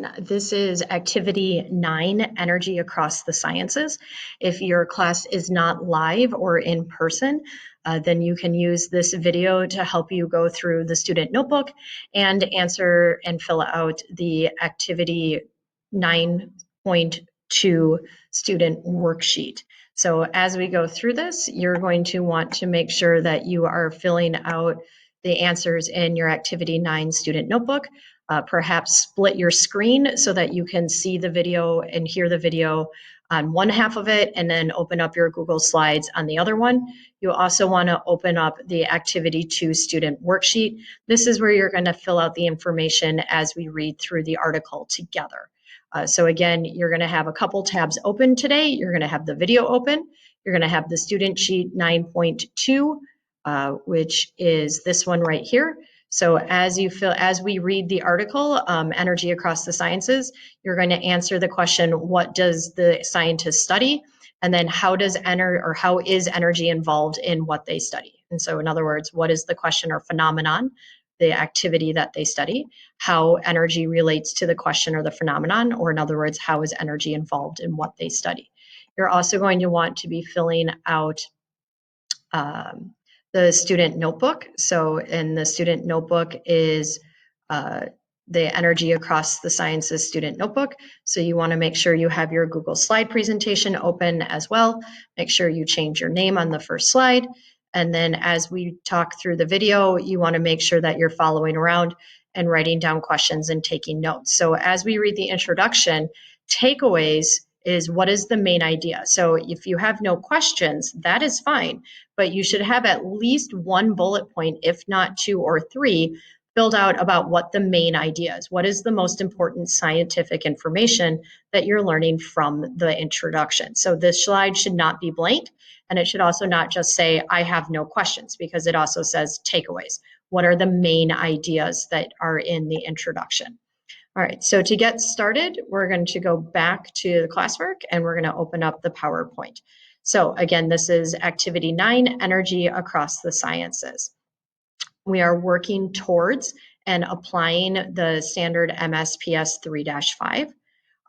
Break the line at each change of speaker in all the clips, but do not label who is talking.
everyone. This is Activity 9, Energy Across the Sciences. If your class is not live or in person, then you can use this video to help you go through the student notebook and answer and fill out the Activity 9.2 student worksheet. So as we go through this, you're going to want to make sure that you are filling out the answers in your Activity 9 student notebook. Perhaps split your screen so that you can see the video and hear the video on one half of it, and then open up your Google Slides on the other one. You also want to open up the Activity 2 student worksheet. This is where you're going to fill out the information as we read through the article together. So again, you're going to have a couple tabs open today. You're going to have the video open. You're going to have the student sheet 9.2, which is this one right here. So as we read the article, Energy Across the Sciences, you're going to answer the question, what does the scientist study? And then how is energy involved in what they study? And so in other words, what is the question or phenomenon, the activity that they study, how energy relates to the question or the phenomenon, or in other words, how is energy involved in what they study? You're also going to want to be filling out the student notebook. So in the student notebook is the Energy Across the Sciences student notebook. So you want to make sure you have your Google slide presentation open as well. Make sure you change your name on the first slide. And then as we talk through the video, you want to make sure that you're following around and writing down questions and taking notes. So as we read the introduction, takeaways is what is the main idea. So if you have no questions, that is fine, but you should have at least one bullet point, if not 2 or 3, filled out about what the main idea is. What is the most important scientific information that you're learning from the introduction? So this slide should not be blank, and it should also not just say, I have no questions, because it also says takeaways. What are the main ideas that are in the introduction? All right, so to get started, we're going to go back to the classwork and we're going to open up the PowerPoint. So again, this is Activity 9, Energy Across the Sciences. We are working towards and applying the standard MSPS 3-5.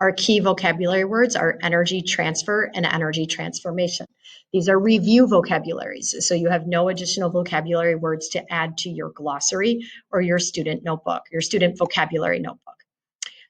Our key vocabulary words are energy transfer and energy transformation. These are review vocabularies, so you have no additional vocabulary words to add to your glossary or your student notebook, your student vocabulary notebook.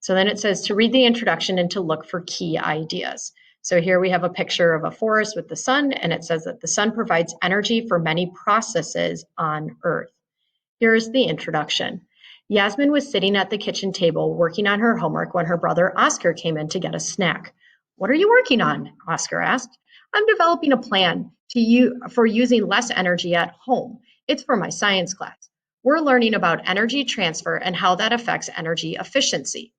So then it says to read the introduction and to look for key ideas. So here we have a picture of a forest with the sun, and it says that the sun provides energy for many processes on Earth. Here's the introduction. Yasmin was sitting at the kitchen table working on her homework when her brother Oscar came in to get a snack. What are you working on? Oscar asked. I'm developing a plan for using less energy at home. It's for my science class. We're learning about energy transfer and how that affects energy efficiency.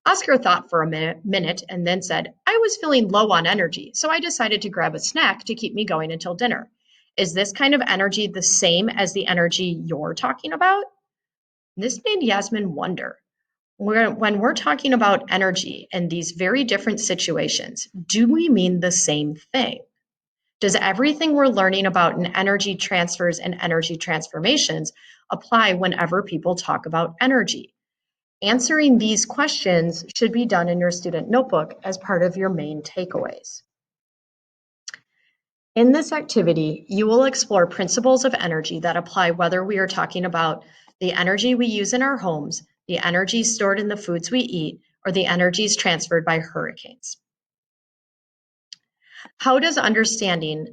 Oscar thought for a minute and then said, I was feeling low on energy, so I decided to grab a snack to keep me going until dinner. Is this kind of energy the same as the energy you're talking about? This made Yasmin wonder. When we're talking about energy in these very different situations, do we mean the same thing? Does everything we're learning about in energy transfers and energy transformations apply whenever people talk about energy? Answering these questions should be done in your student notebook as part of your main takeaways. In this activity, you will explore principles of energy that apply whether we are talking about the energy we use in our homes, the energy stored in the foods we eat, or the energies transferred by hurricanes. How does an understanding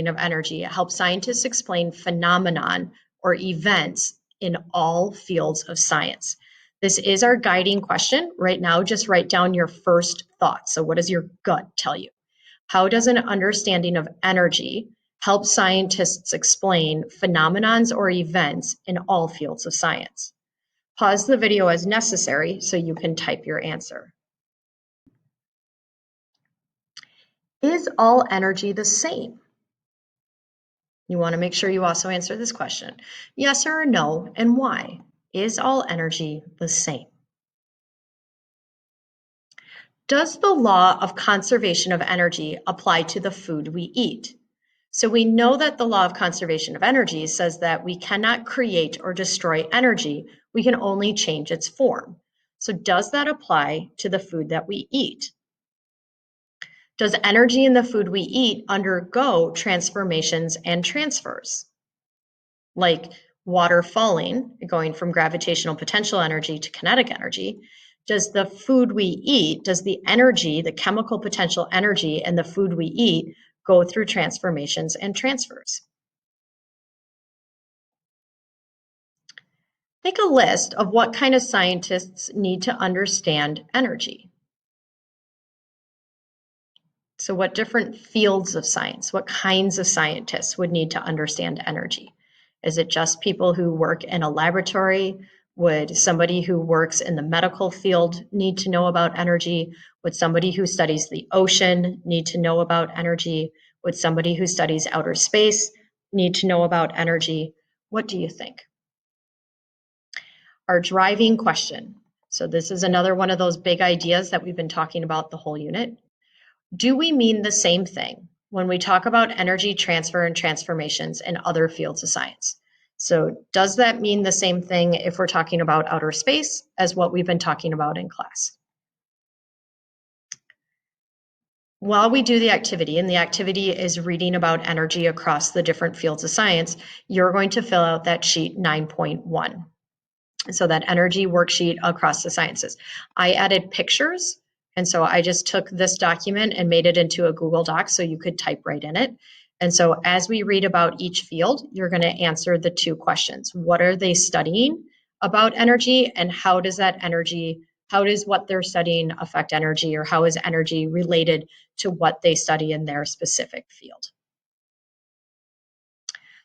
of energy help scientists explain phenomenon or events in all fields of science? This is our guiding question. Right now, just write down your first thought. So what does your gut tell you? How does an understanding of energy help scientists explain phenomenons or events in all fields of science? Pause the video as necessary so you can type your answer. Is all energy the same? You want to make sure you also answer this question. Yes or no, and why? Is all energy the same? Does the law of conservation of energy apply to the food we eat? So we know that the law of conservation of energy says that we cannot create or destroy energy We can only change its form. So does that apply to the food that we eat? Does energy in the food we eat undergo transformations and transfers? Like water falling, going from gravitational potential energy to kinetic energy. Does the food we eat, does the energy, the chemical potential energy in the food we eat go through transformations and transfers? Make a list of what kind of scientists need to understand energy. So what different fields of science, what kinds of scientists would need to understand energy? Is it just people who work in a laboratory? Would somebody who works in the medical field need to know about energy? Would somebody who studies the ocean need to know about energy? Would somebody who studies outer space need to know about energy? What do you think? Our driving question. So this is another one of those big ideas that we've been talking about the whole unit. Do we mean the same thing when we talk about energy transfer and transformations in other fields of science? So does that mean the same thing if we're talking about outer space as what we've been talking about in class? While we do the activity, and the activity is reading about energy across the different fields of science, you're going to fill out that sheet 9.1. So that energy worksheet across the sciences. I added pictures. And so I just took this document and made it into a Google Doc so you could type right in it. And so as we read about each field, you're going to answer the two questions. What are they studying about energy? And how does that energy, how does what they're studying affect energy? Or how is energy related to what they study in their specific field?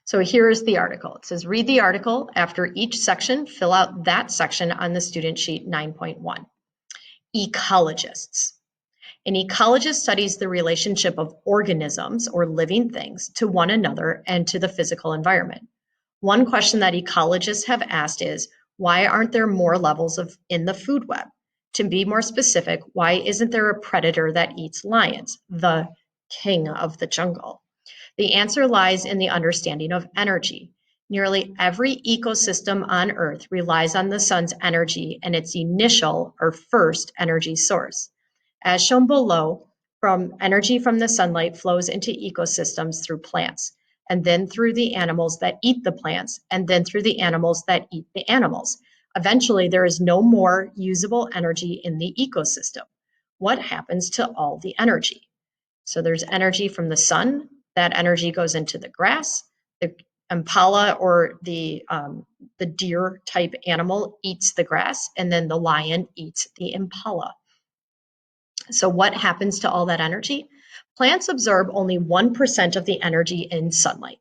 So here's the article. It says, read the article. After each section, fill out that section on the student sheet 9.1. Ecologists. An ecologist studies the relationship of organisms or living things to one another and to the physical environment. One question that ecologists have asked is, why aren't there more levels in the food web? To be more specific, why isn't there a predator that eats lions, the king of the jungle? The answer lies in the understanding of energy. Nearly every ecosystem on Earth relies on the sun's energy and its initial or first energy source. As shown below, energy from the sunlight flows into ecosystems through plants, and then through the animals that eat the plants, and then through the animals that eat the animals. Eventually, there is no more usable energy in the ecosystem. What happens to all the energy? So there's energy from the sun. That energy goes into the grass. The impala or the deer type animal eats the grass, and then the lion eats the impala. So what happens to all that energy? Plants absorb only 1% of the energy in sunlight.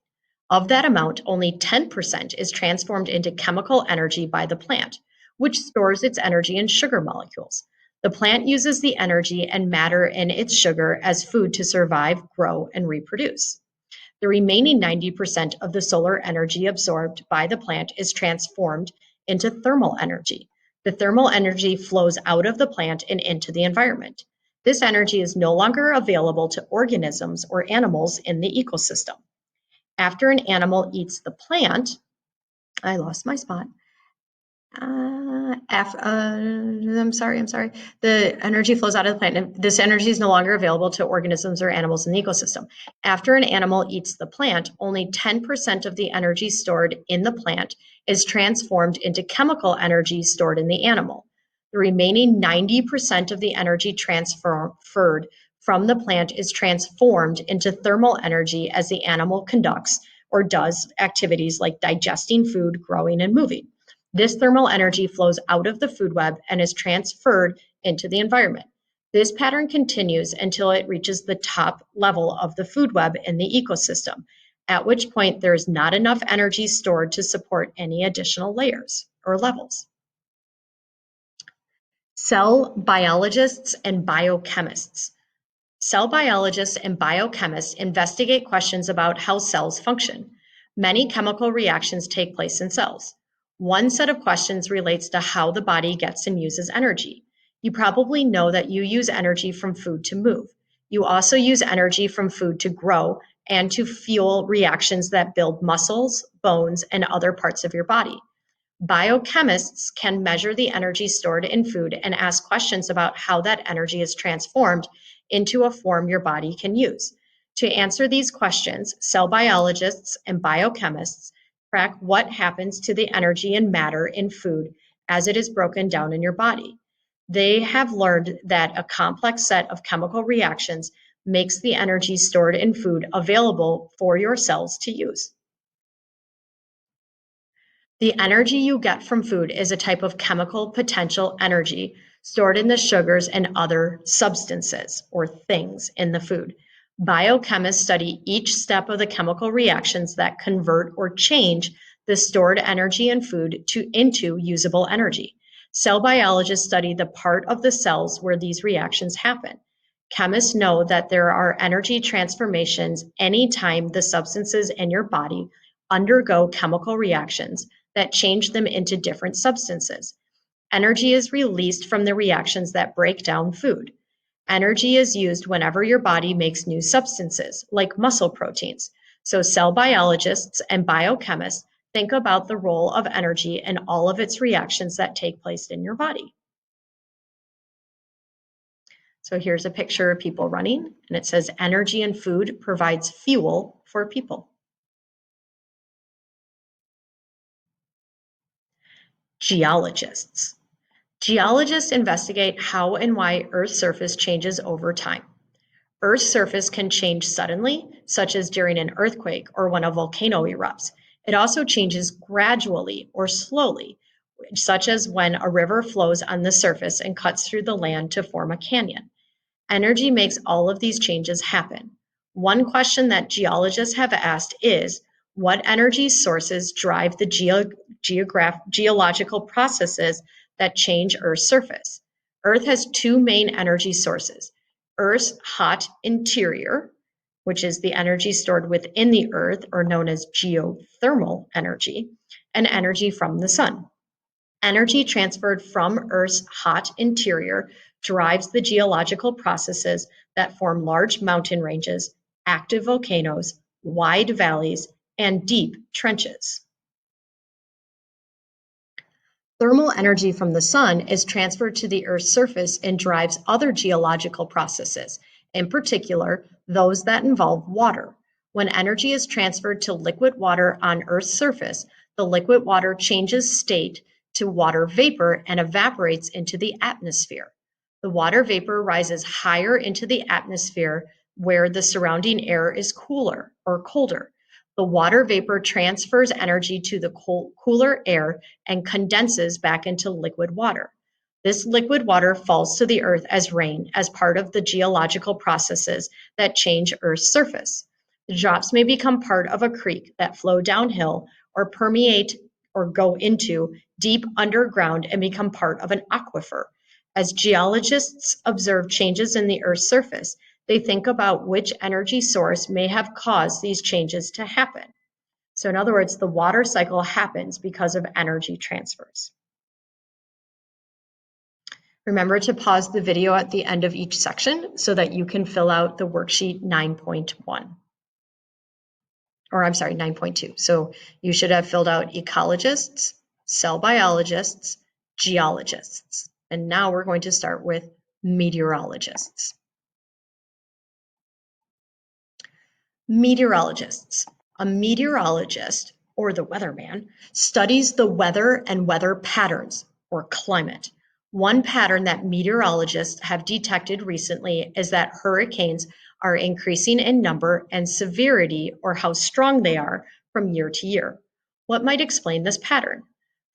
Of that amount, only 10% is transformed into chemical energy by the plant, which stores its energy in sugar molecules. The plant uses the energy and matter in its sugar as food to survive, grow, and reproduce. The remaining 90% of the solar energy absorbed by the plant is transformed into thermal energy. The thermal energy flows out of the plant and into the environment. This energy is no longer available to organisms or animals in the ecosystem. After an animal eats the plant, I lost my spot. I'm sorry. The energy flows out of the plant. And this energy is no longer available to organisms or animals in the ecosystem. After an animal eats the plant, only 10% of the energy stored in the plant is transformed into chemical energy stored in the animal. The remaining 90% of the energy transferred from the plant is transformed into thermal energy as the animal conducts or does activities like digesting food, growing, and moving. This thermal energy flows out of the food web and is transferred into the environment. This pattern continues until it reaches the top level of the food web in the ecosystem, at which point there is not enough energy stored to support any additional layers or levels. Cell biologists and biochemists. Cell biologists and biochemists investigate questions about how cells function. Many chemical reactions take place in cells. One set of questions relates to how the body gets and uses energy. You probably know that you use energy from food to move. You also use energy from food to grow and to fuel reactions that build muscles, bones, and other parts of your body. Biochemists can measure the energy stored in food and ask questions about how that energy is transformed into a form your body can use. To answer these questions, cell biologists and biochemists track what happens to the energy and matter in food as it is broken down in your body. They have learned that a complex set of chemical reactions makes the energy stored in food available for your cells to use. The energy you get from food is a type of chemical potential energy stored in the sugars and other substances or things in the food. Biochemists study each step of the chemical reactions that convert or change the stored energy in food into usable energy. Cell biologists study the part of the cells where these reactions happen. Chemists know that there are energy transformations anytime the substances in your body undergo chemical reactions that change them into different substances. Energy is released from the reactions that break down food. Energy is used whenever your body makes new substances, like muscle proteins. So cell biologists and biochemists think about the role of energy in all of its reactions that take place in your body. So here's a picture of people running, and it says energy in food provides fuel for people. Geologists. Geologists investigate how and why Earth's surface changes over time. Earth's surface can change suddenly, such as during an earthquake or when a volcano erupts. It also changes gradually or slowly, such as when a river flows on the surface and cuts through the land to form a canyon. Energy makes all of these changes happen. One question that geologists have asked is, what energy sources drive the geological processes that change Earth's surface? Earth has two main energy sources: Earth's hot interior, which is the energy stored within the Earth, or known as geothermal energy, and energy from the sun. Energy transferred from Earth's hot interior drives the geological processes that form large mountain ranges, active volcanoes, wide valleys, and deep trenches. Thermal energy from the sun is transferred to the Earth's surface and drives other geological processes, in particular, those that involve water. When energy is transferred to liquid water on Earth's surface, the liquid water changes state to water vapor and evaporates into the atmosphere. The water vapor rises higher into the atmosphere where the surrounding air is cooler or colder. The water vapor transfers energy to the cooler air and condenses back into liquid water. This liquid water falls to the earth as rain as part of the geological processes that change Earth's surface. The drops may become part of a creek that flow downhill or permeate or go into deep underground and become part of an aquifer. As geologists observe changes in the Earth's surface, they think about which energy source may have caused these changes to happen. So in other words, the water cycle happens because of energy transfers. Remember to pause the video at the end of each section so that you can fill out the worksheet 9.1. Or I'm sorry, 9.2. So you should have filled out ecologists, cell biologists, geologists. And now we're going to start with meteorologists. Meteorologists. A meteorologist, or the weatherman, studies the weather and weather patterns, or climate. One pattern that meteorologists have detected recently is that hurricanes are increasing in number and severity, or how strong they are, from year to year. What might explain this pattern?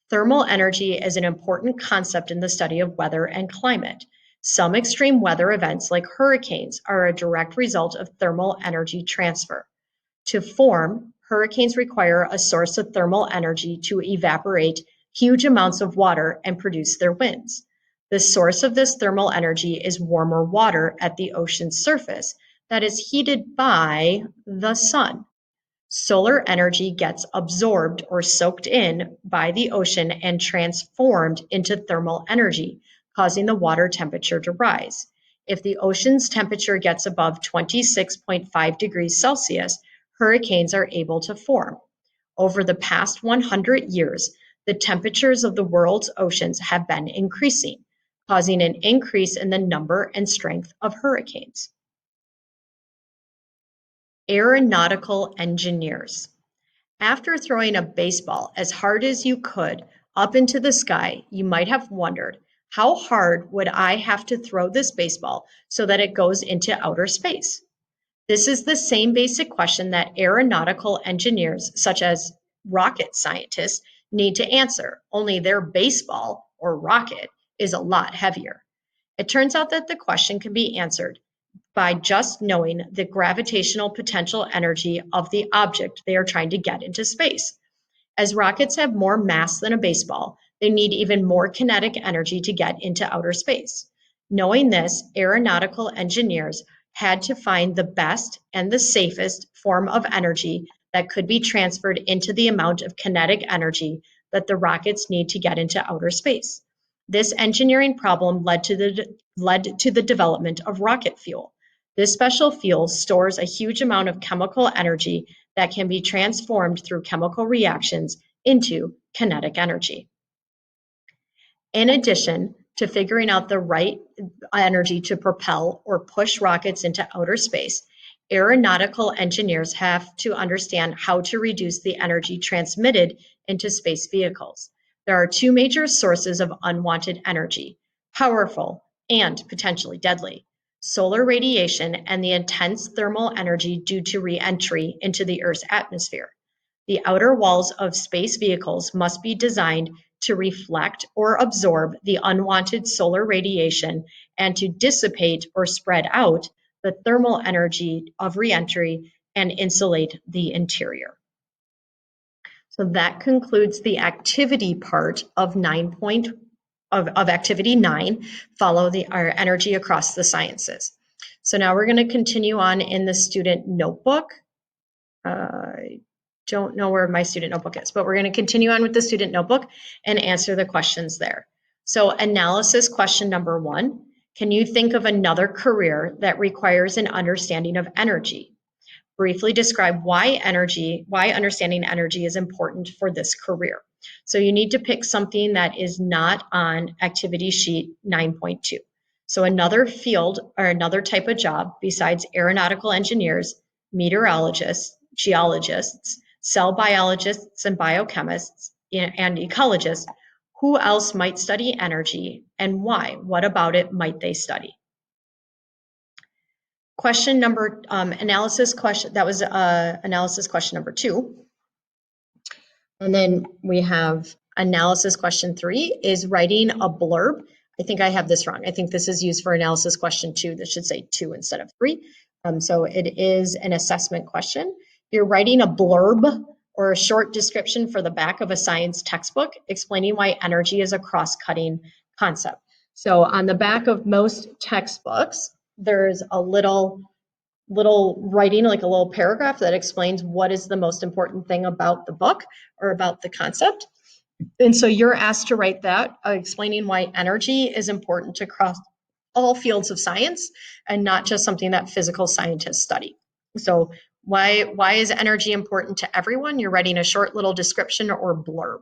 Thermal energy is an important concept in the study of weather and climate. Some extreme weather events, like hurricanes, are a direct result of thermal energy transfer. To form, hurricanes require a source of thermal energy to evaporate huge amounts of water and produce their winds. The source of this thermal energy is warmer water at the ocean's surface that is heated by the sun. Solar energy gets absorbed or soaked in by the ocean and transformed into thermal energy, causing the water temperature to rise. If the ocean's temperature gets above 26.5 degrees Celsius, hurricanes are able to form. Over the past 100 years, the temperatures of the world's oceans have been increasing, causing an increase in the number and strength of hurricanes. Aeronautical engineers. After throwing a baseball as hard as you could up into the sky, you might have wondered, how hard would I have to throw this baseball so that it goes into outer space? This is the same basic question that aeronautical engineers, such as rocket scientists, need to answer, only their baseball or rocket is a lot heavier. It turns out that the question can be answered by just knowing the gravitational potential energy of the object they are trying to get into space. As rockets have more mass than a baseball, they need even more kinetic energy to get into outer space. Knowing this, aeronautical engineers had to find the best and the safest form of energy that could be transferred into the amount of kinetic energy that the rockets need to get into outer space. This engineering problem led to the development of rocket fuel. This special fuel stores a huge amount of chemical energy that can be transformed through chemical reactions into kinetic energy. In addition to figuring out the right energy to propel or push rockets into outer space, aeronautical engineers have to understand how to reduce the energy transmitted into space vehicles. There are two major sources of unwanted energy, powerful and potentially deadly: solar radiation and the intense thermal energy due to re-entry into the Earth's atmosphere. The outer walls of space vehicles must be designed to reflect or absorb the unwanted solar radiation and to dissipate or spread out the thermal energy of re-entry and insulate the interior. So that concludes the activity part of activity 9, follow our energy across the sciences. So now we're going to continue on in the student notebook. I don't know where my student notebook is, but we're going to continue on with the student notebook and answer the questions there. So analysis question number 1, can you think of another career that requires an understanding of energy? Briefly describe why understanding energy is important for this career. So you need to pick something that is not on activity sheet 9.2. So another field or another type of job besides aeronautical engineers, meteorologists, geologists, cell biologists and biochemists, and ecologists. Who else might study energy and why? What about it might they study? Question number, analysis question, that was analysis question number 2. And then we have analysis question 3 is writing a blurb. I think I have this wrong. I think this is used for analysis question 2. This should say 2 instead of 3. So it is an assessment question. You're writing a blurb or a short description for the back of a science textbook explaining why energy is a cross-cutting concept. So on the back of most textbooks, there's a little writing, like a little paragraph that explains what is the most important thing about the book or about the concept. And so you're asked to write that, explaining why energy is important across all fields of science and not just something that physical scientists study. So why is energy important to everyone? You're writing a short little description or blurb.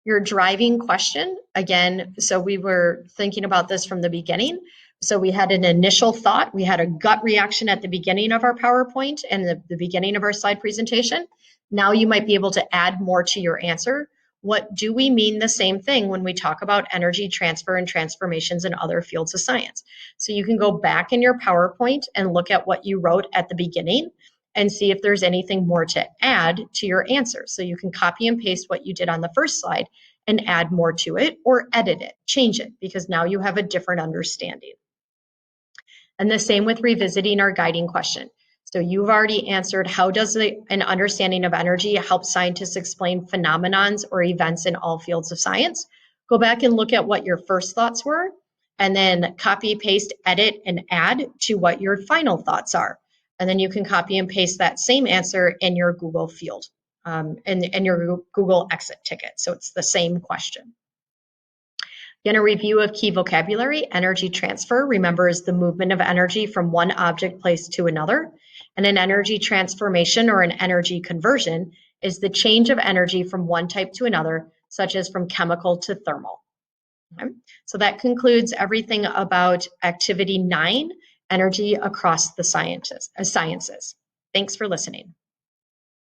Your driving question, again, so we were thinking about this from the beginning. So we had an initial thought, we had a gut reaction at the beginning of our PowerPoint and the beginning of our slide presentation. Now you might be able to add more to your answer. What do we mean the same thing when we talk about energy transfer and transformations in other fields of science? So you can go back in your PowerPoint and look at what you wrote at the beginning and see if there's anything more to add to your answer. So you can copy and paste what you did on the first slide and add more to it or edit it, change it, because now you have a different understanding. And the same with revisiting our guiding question. So you've already answered, how does an understanding of energy help scientists explain phenomenons or events in all fields of science? Go back and look at what your first thoughts were, and then copy, paste, edit, and add to what your final thoughts are. And then you can copy and paste that same answer in your Google field, in your Google exit ticket. So it's the same question. Again, a review of key vocabulary. Energy transfer, remember, is the movement of energy from one object placed to another. And an energy transformation or an energy conversion is the change of energy from one type to another, such as from chemical to thermal. Okay. So that concludes everything about activity 9, energy across the sciences. Thanks for listening.